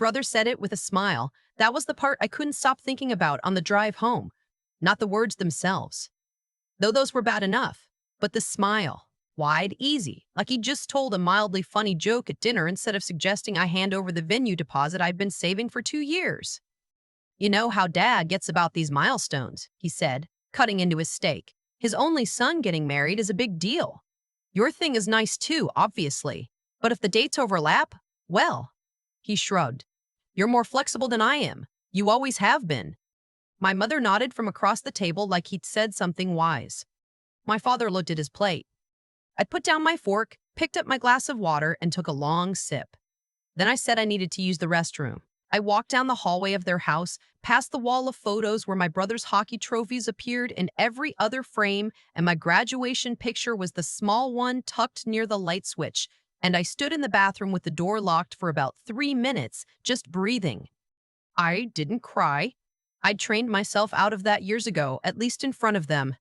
Brother said it with a smile. That was the part I couldn't stop thinking about on the drive home. Not the words themselves, though those were bad enough, but the smile. Wide, easy, like he just told a mildly funny joke at dinner instead of suggesting I hand over the venue deposit I'd been saving for 2 years. You know how Dad gets about these milestones, he said, cutting into his steak. His only son getting married is a big deal. Your thing is nice too, obviously. But if the dates overlap, well, he shrugged. You're more flexible than I am. You always have been. My mother nodded from across the table like he'd said something wise. My father looked at his plate. I put down my fork, picked up my glass of water, and took a long sip. Then I said I needed to use the restroom. I walked down the hallway of their house, past the wall of photos where my brother's hockey trophies appeared in every other frame, and my graduation picture was the small one tucked near the light switch, and I stood in the bathroom with the door locked for about 3 minutes, just breathing. I didn't cry. I'd trained myself out of that years ago, at least in front of them.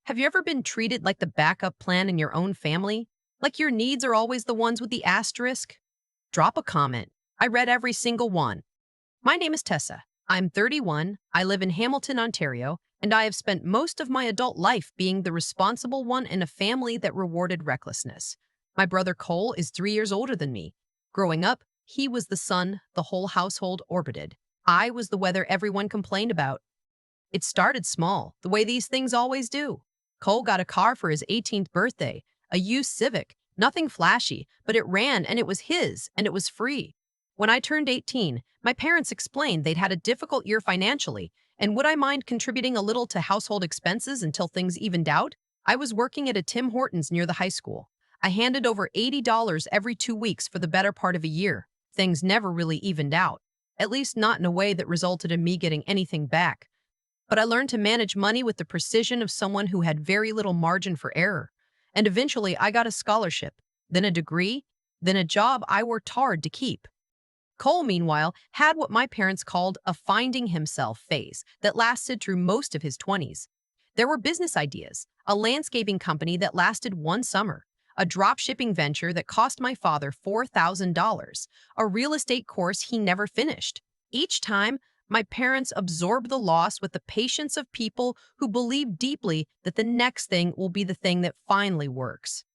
Have you ever been treated like the backup plan in your own family? Like your needs are always the ones with the asterisk? Drop a comment. I read every single one. My name is Tessa. I'm 31, I live in Hamilton, Ontario, and I have spent most of my adult life being the responsible one in a family that rewarded recklessness. My brother Cole is 3 years older than me. Growing up, he was the sun the whole household orbited. I was the weather everyone complained about. It started small, the way these things always do. Cole got a car for his 18th birthday, a used Civic, nothing flashy, but it ran and it was his, and it was free. When I turned 18, my parents explained they'd had a difficult year financially, and would I mind contributing a little to household expenses until things evened out? I was working at a Tim Hortons near the high school. I handed over $80 every 2 weeks for the better part of a year. Things never really evened out, at least not in a way that resulted in me getting anything back. But I learned to manage money with the precision of someone who had very little margin for error. And eventually I got a scholarship, then a degree, then a job I worked hard to keep. Cole, meanwhile, had what my parents called a finding himself phase that lasted through most of his 20s. There were business ideas, a landscaping company that lasted one summer, a drop-shipping venture that cost my father $4,000, a real estate course he never finished. Each time, my parents absorbed the loss with the patience of people who believe deeply that the next thing will be the thing that finally works.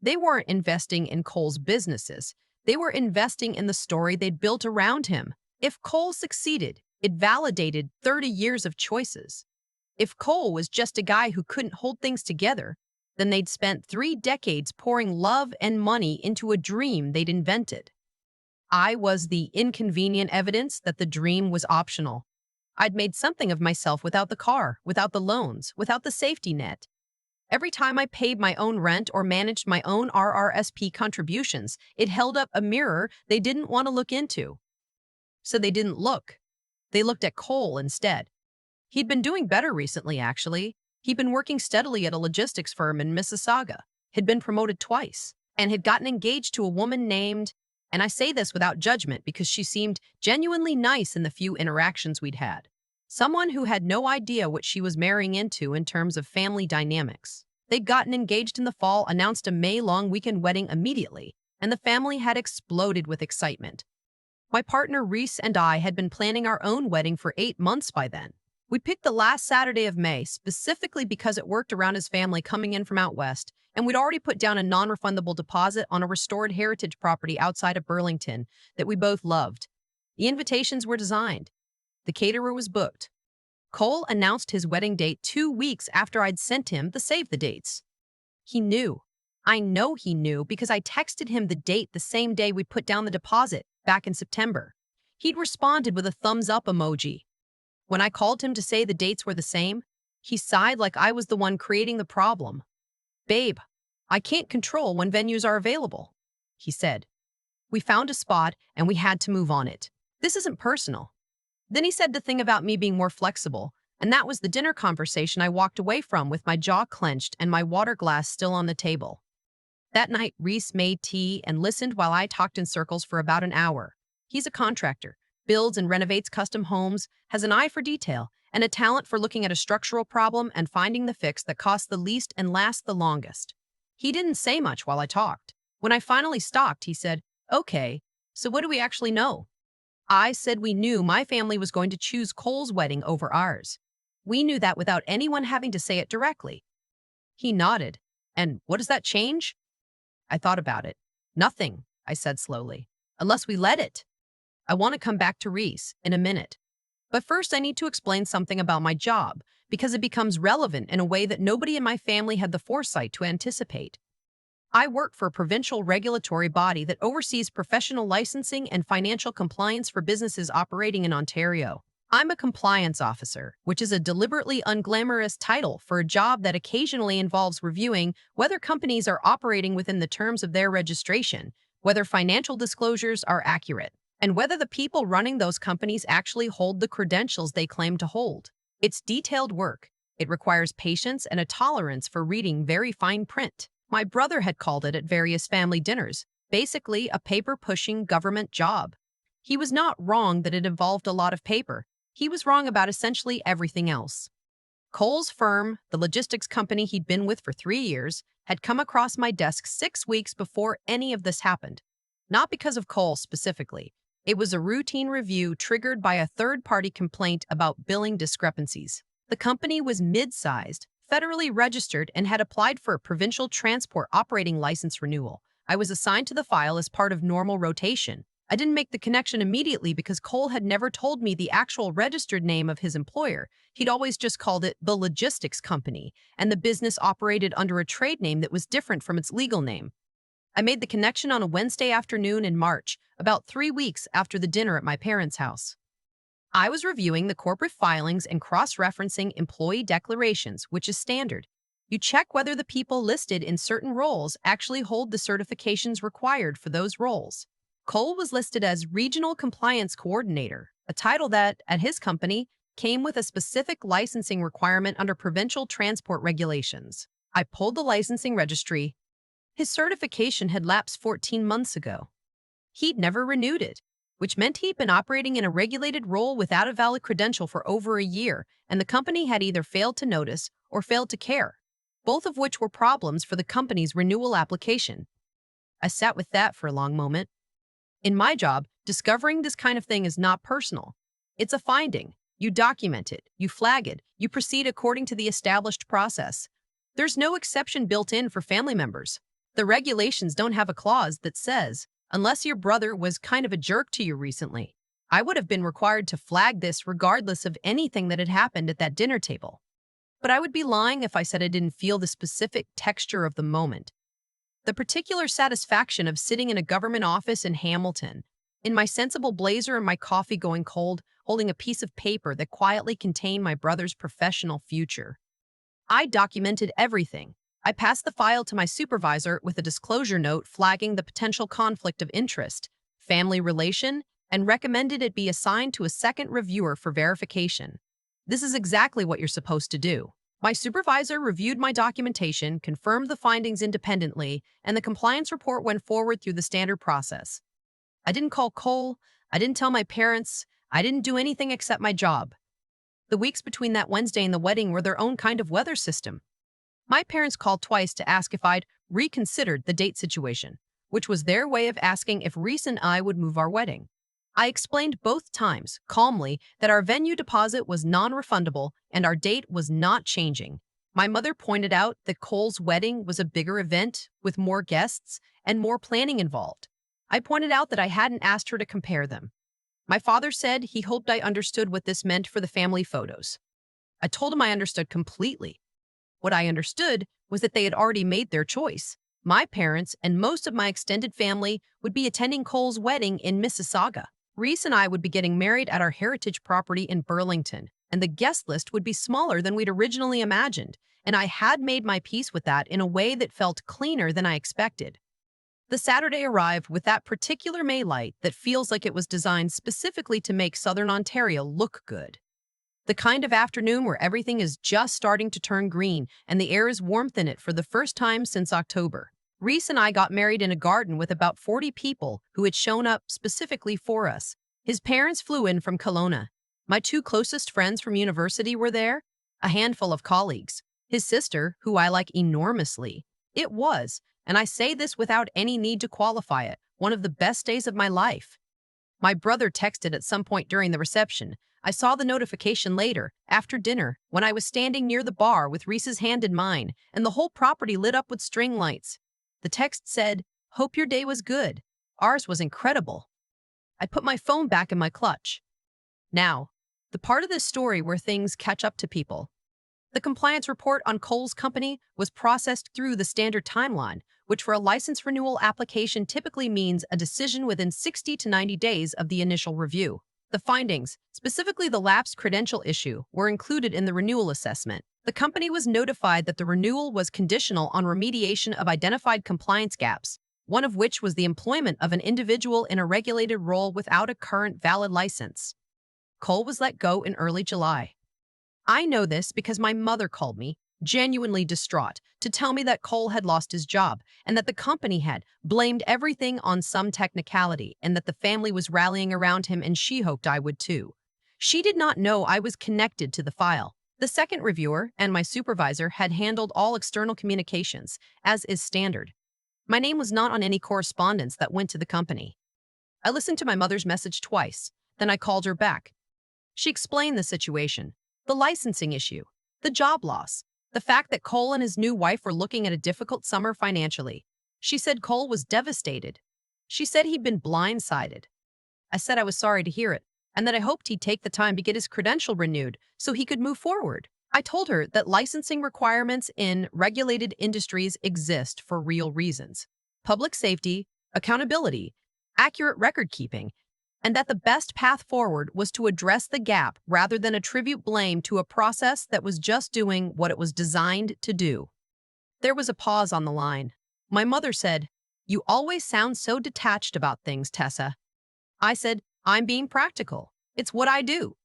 They weren't investing in Cole's businesses. They were investing in the story they'd built around him. If Cole succeeded, it validated 30 years of choices. If Cole was just a guy who couldn't hold things together, then they'd spent 3 decades pouring love and money into a dream they'd invented. I was the inconvenient evidence that the dream was optional. I'd made something of myself without the car, without the loans, without the safety net. Every time I paid my own rent or managed my own RRSP contributions, it held up a mirror they didn't want to look into. So they didn't look. They looked at Cole instead. He'd been doing better recently, actually. He'd been working steadily at a logistics firm in Mississauga, had been promoted twice, and had gotten engaged to a woman named, and I say this without judgment because she seemed genuinely nice in the few interactions we'd had. Someone who had no idea what she was marrying into in terms of family dynamics. They'd gotten engaged in the fall, announced a May-long weekend wedding immediately, and the family had exploded with excitement. My partner Reese and I had been planning our own wedding for 8 months by then. We picked the last Saturday of May specifically because it worked around his family coming in from out west, and we'd already put down a non-refundable deposit on a restored heritage property outside of Burlington that we both loved. The invitations were designed. The caterer was booked. Cole announced his wedding date 2 weeks after I'd sent him the save the dates. He knew. I know he knew because I texted him the date the same day we put down the deposit, back in September. He'd responded with a thumbs-up emoji. When I called him to say the dates were the same, he sighed like I was the one creating the problem. "Babe, I can't control when venues are available," he said. "We found a spot and we had to move on it. This isn't personal." Then he said the thing about me being more flexible, and that was the dinner conversation I walked away from with my jaw clenched and my water glass still on the table. That night, Reese made tea and listened while I talked in circles for about an hour. He's a contractor, builds and renovates custom homes, has an eye for detail, and a talent for looking at a structural problem and finding the fix that costs the least and lasts the longest. He didn't say much while I talked. When I finally stopped, he said, "Okay, so what do we actually know?" I said we knew my family was going to choose Cole's wedding over ours. We knew that without anyone having to say it directly. He nodded. And what does that change? I thought about it. Nothing, I said slowly. Unless we let it. I want to come back to Reese in a minute. But first, I need to explain something about my job because it becomes relevant in a way that nobody in my family had the foresight to anticipate. I work for a provincial regulatory body that oversees professional licensing and financial compliance for businesses operating in Ontario. I'm a compliance officer, which is a deliberately unglamorous title for a job that occasionally involves reviewing whether companies are operating within the terms of their registration, whether financial disclosures are accurate, and whether the people running those companies actually hold the credentials they claim to hold. It's detailed work. It requires patience and a tolerance for reading very fine print. My brother had called it at various family dinners, basically a paper-pushing government job. He was not wrong that it involved a lot of paper. He was wrong about essentially everything else. Cole's firm, the logistics company he'd been with for 3 years, had come across my desk 6 weeks before any of this happened. Not because of Cole specifically. It was a routine review triggered by a third-party complaint about billing discrepancies. The company was mid-sized, federally registered, and had applied for a provincial transport operating license renewal. I was assigned to the file as part of normal rotation. I didn't make the connection immediately because Cole had never told me the actual registered name of his employer. He'd always just called it the logistics company, and the business operated under a trade name that was different from its legal name. I made the connection on a Wednesday afternoon in March, about 3 weeks after the dinner at my parents' house. I was reviewing the corporate filings and cross-referencing employee declarations, which is standard. You check whether the people listed in certain roles actually hold the certifications required for those roles. Cole was listed as Regional Compliance Coordinator, a title that, at his company, came with a specific licensing requirement under provincial transport regulations. I pulled the licensing registry. His certification had lapsed 14 months ago. He'd never renewed it, which meant he'd been operating in a regulated role without a valid credential for over a year, and the company had either failed to notice or failed to care, both of which were problems for the company's renewal application. I sat with that for a long moment. In my job, discovering this kind of thing is not personal. It's a finding. You document it, you flag it, you proceed according to the established process. There's no exception built in for family members. The regulations don't have a clause that says, unless your brother was kind of a jerk to you recently. I would have been required to flag this regardless of anything that had happened at that dinner table. But I would be lying if I said I didn't feel the specific texture of the moment. The particular satisfaction of sitting in a government office in Hamilton, in my sensible blazer and my coffee going cold, holding a piece of paper that quietly contained my brother's professional future. I documented everything. I passed the file to my supervisor with a disclosure note flagging the potential conflict of interest, family relation, and recommended it be assigned to a second reviewer for verification. This is exactly what you're supposed to do. My supervisor reviewed my documentation, confirmed the findings independently, and the compliance report went forward through the standard process. I didn't call Cole, I didn't tell my parents, I didn't do anything except my job. The weeks between that Wednesday and the wedding were their own kind of weather system. My parents called twice to ask if I'd reconsidered the date situation, which was their way of asking if Reese and I would move our wedding. I explained both times, calmly, that our venue deposit was non-refundable and our date was not changing. My mother pointed out that Cole's wedding was a bigger event with more guests and more planning involved. I pointed out that I hadn't asked her to compare them. My father said he hoped I understood what this meant for the family photos. I told him I understood completely. What I understood was that they had already made their choice. My parents and most of my extended family would be attending Cole's wedding in Mississauga. Reese and I would be getting married at our heritage property in Burlington, and the guest list would be smaller than we'd originally imagined, and I had made my peace with that in a way that felt cleaner than I expected. The Saturday arrived with that particular May light that feels like it was designed specifically to make Southern Ontario look good. The kind of afternoon where everything is just starting to turn green and the air is warmth in it for the first time since October. Reese and I got married in a garden with about 40 people who had shown up specifically for us. His parents flew in from Kelowna. My 2 closest friends from university were there, a handful of colleagues. His sister, who I like enormously. It was, and I say this without any need to qualify it, one of the best days of my life. My brother texted at some point during the reception. I saw the notification later, after dinner, when I was standing near the bar with Reese's hand in mine, and the whole property lit up with string lights. The text said, "Hope your day was good. Ours was incredible." I put my phone back in my clutch. Now, the part of this story where things catch up to people. The compliance report on Kohl's company was processed through the standard timeline, which for a license renewal application typically means a decision within 60 to 90 days of the initial review. The findings, specifically the lapsed credential issue, were included in the renewal assessment. The company was notified that the renewal was conditional on remediation of identified compliance gaps, one of which was the employment of an individual in a regulated role without a current valid license. Kohl was let go in early July. I know this because my mother called me, genuinely distraught, to tell me that Kohl had lost his job and that the company had blamed everything on some technicality and that the family was rallying around him and she hoped I would too. She did not know I was connected to the file. The second reviewer and my supervisor had handled all external communications, as is standard. My name was not on any correspondence that went to the company. I listened to my mother's message twice, then I called her back. She explained the situation. The licensing issue, the job loss, the fact that Cole and his new wife were looking at a difficult summer financially. She said Cole was devastated. She said he'd been blindsided. I said I was sorry to hear it, and that I hoped he'd take the time to get his credential renewed so he could move forward. I told her that licensing requirements in regulated industries exist for real reasons: public safety, accountability, accurate record keeping, and that the best path forward was to address the gap rather than attribute blame to a process that was just doing what it was designed to do. There was a pause on the line. My mother said, "You always sound so detached about things, Tessa." I said, "I'm being practical. It's what I do."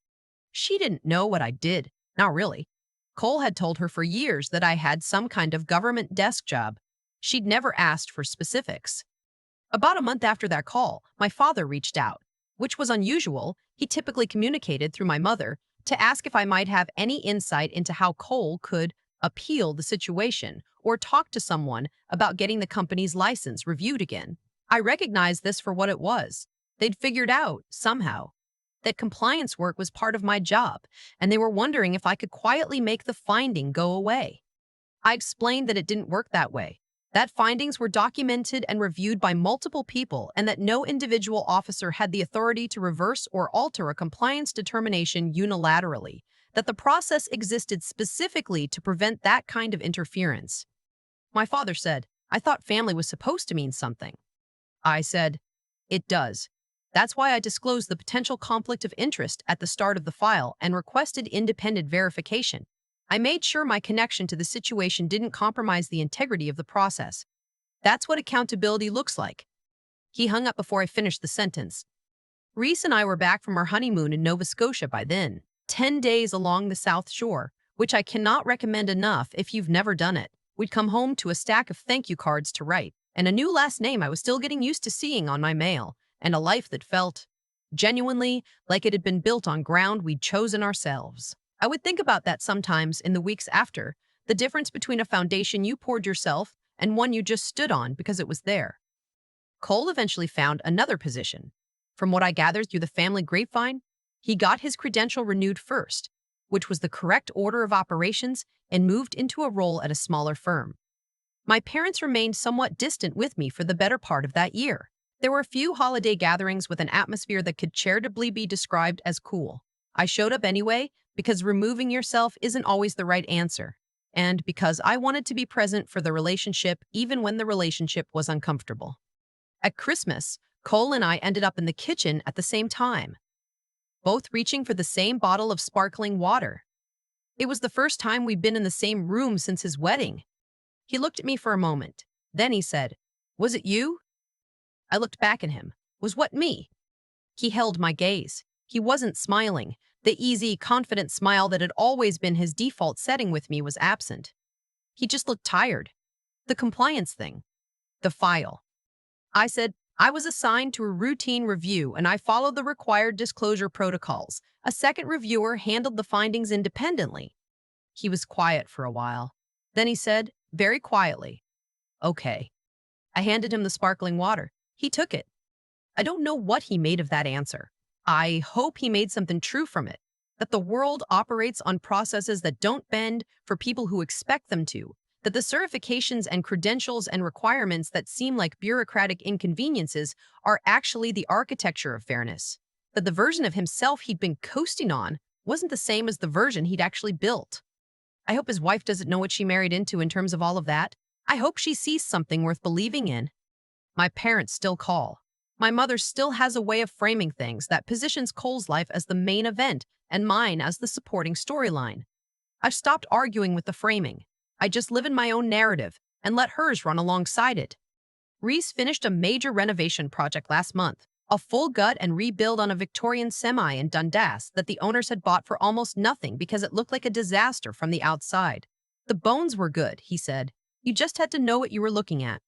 She didn't know what I did. Not really. Cole had told her for years that I had some kind of government desk job. She'd never asked for specifics. About a month after that call, my father reached out, which was unusual. He typically communicated through my mother to ask if I might have any insight into how Cole could appeal the situation or talk to someone about getting the company's license reviewed again. I recognized this for what it was. They'd figured out, somehow, that compliance work was part of my job, and they were wondering if I could quietly make the finding go away. I explained that it didn't work that way, that findings were documented and reviewed by multiple people, and that no individual officer had the authority to reverse or alter a compliance determination unilaterally, that the process existed specifically to prevent that kind of interference. My father said, "I thought family was supposed to mean something." I said, "It does. That's why I disclosed the potential conflict of interest at the start of the file and requested independent verification. I made sure my connection to the situation didn't compromise the integrity of the process. That's what accountability looks like." He hung up before I finished the sentence. Reese and I were back from our honeymoon in Nova Scotia by then, 10 days along the South Shore, which I cannot recommend enough if you've never done it. We'd come home to a stack of thank you cards to write, and a new last name I was still getting used to seeing on my mail, and a life that felt genuinely like it had been built on ground we'd chosen ourselves. I would think about that sometimes in the weeks after, the difference between a foundation you poured yourself and one you just stood on because it was there. Cole eventually found another position. From what I gathered through the family grapevine, he got his credential renewed first, which was the correct order of operations, and moved into a role at a smaller firm. My parents remained somewhat distant with me for the better part of that year. There were a few holiday gatherings with an atmosphere that could charitably be described as cool. I showed up anyway because removing yourself isn't always the right answer, and because I wanted to be present for the relationship even when the relationship was uncomfortable. At Christmas, Cole and I ended up in the kitchen at the same time, both reaching for the same bottle of sparkling water. It was the first time we'd been in the same room since his wedding. He looked at me for a moment. Then he said, "Was it you?" I looked back at him. Was what me? He held my gaze. He wasn't smiling. The easy, confident smile that had always been his default setting with me was absent. He just looked tired. The compliance thing. The file. I said, "I was assigned to a routine review and I followed the required disclosure protocols. A second reviewer handled the findings independently." He was quiet for a while. Then he said, very quietly, "Okay." I handed him the sparkling water. He took it. I don't know what he made of that answer. I hope he made something true from it. That the world operates on processes that don't bend for people who expect them to. That the certifications and credentials and requirements that seem like bureaucratic inconveniences are actually the architecture of fairness. That the version of himself he'd been coasting on wasn't the same as the version he'd actually built. I hope his wife doesn't know what she married into in terms of all of that. I hope she sees something worth believing in. My parents still call. My mother still has a way of framing things that positions Cole's life as the main event and mine as the supporting storyline. I've stopped arguing with the framing. I just live in my own narrative and let hers run alongside it. Reese finished a major renovation project last month, a full gut and rebuild on a Victorian semi in Dundas that the owners had bought for almost nothing because it looked like a disaster from the outside. The bones were good, he said. You just had to know what you were looking at.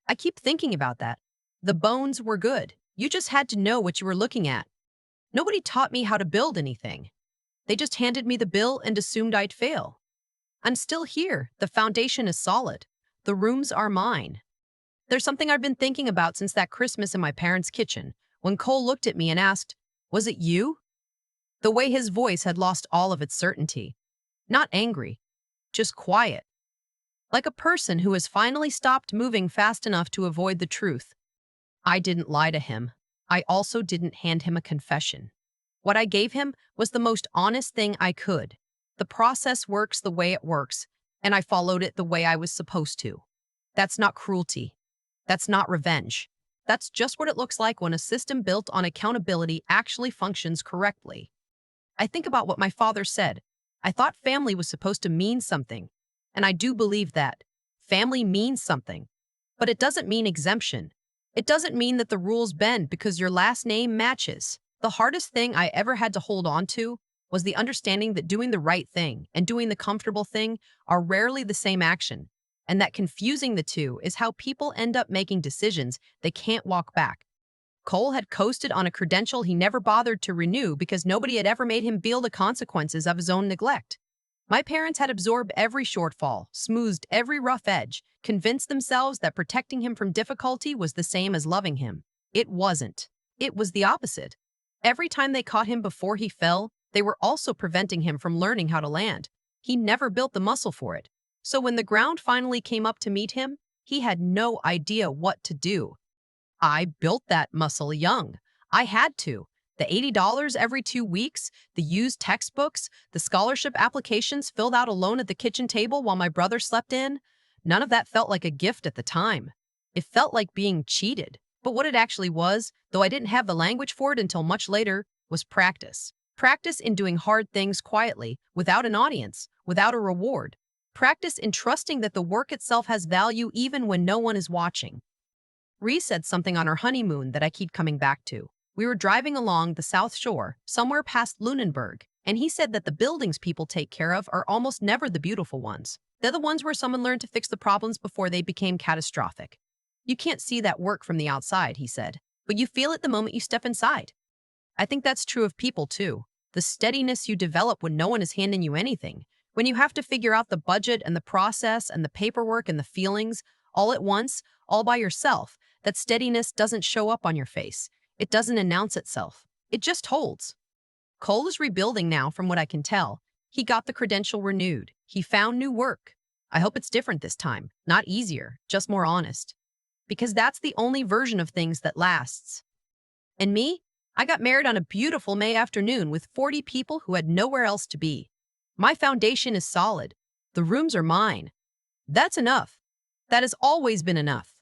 I keep thinking about that. The bones were good. You just had to know what you were looking at. Nobody taught me how to build anything. They just handed me the bill and assumed I'd fail. I'm still here. The foundation is solid. The rooms are mine. There's something I've been thinking about since that Christmas in my parents' kitchen, when Cole looked at me and asked, "Was it you?" The way his voice had lost all of its certainty. Not angry, just quiet. Like a person who has finally stopped moving fast enough to avoid the truth. I didn't lie to him. I also didn't hand him a confession. What I gave him was the most honest thing I could. The process works the way it works, and I followed it the way I was supposed to. That's not cruelty. That's not revenge. That's just what it looks like when a system built on accountability actually functions correctly. I think about what my father said. I thought family was supposed to mean something, and I do believe that. Family means something, but it doesn't mean exemption. It doesn't mean that the rules bend because your last name matches. The hardest thing I ever had to hold on to was the understanding that doing the right thing and doing the comfortable thing are rarely the same action, and that confusing the two is how people end up making decisions they can't walk back. Cole had coasted on a credential he never bothered to renew because nobody had ever made him feel the consequences of his own neglect. My parents had absorbed every shortfall, smoothed every rough edge, convinced themselves that protecting him from difficulty was the same as loving him. It wasn't. It was the opposite. Every time they caught him before he fell, they were also preventing him from learning how to land. He never built the muscle for it. So when the ground finally came up to meet him, he had no idea what to do. I built that muscle young. I had to. The $80 every 2 weeks, the used textbooks, the scholarship applications filled out alone at the kitchen table while my brother slept in, none of that felt like a gift at the time. It felt like being cheated. But what it actually was, though I didn't have the language for it until much later, was practice. Practice in doing hard things quietly, without an audience, without a reward. Practice in trusting that the work itself has value even when no one is watching. Reese said something on our honeymoon that I keep coming back to. We were driving along the South Shore, somewhere past Lunenburg, and he said that the buildings people take care of are almost never the beautiful ones. They're the ones where someone learned to fix the problems before they became catastrophic. You can't see that work from the outside, he said, but you feel it the moment you step inside. I think that's true of people, too. The steadiness you develop when no one is handing you anything, when you have to figure out the budget and the process and the paperwork and the feelings all at once, all by yourself, that steadiness doesn't show up on your face. It doesn't announce itself. It just holds. Cole is rebuilding now, from what I can tell. He got the credential renewed. He found new work. I hope it's different this time. Not easier, just more honest. Because that's the only version of things that lasts. And me? I got married on a beautiful May afternoon with 40 people who had nowhere else to be. My foundation is solid. The rooms are mine. That's enough. That has always been enough.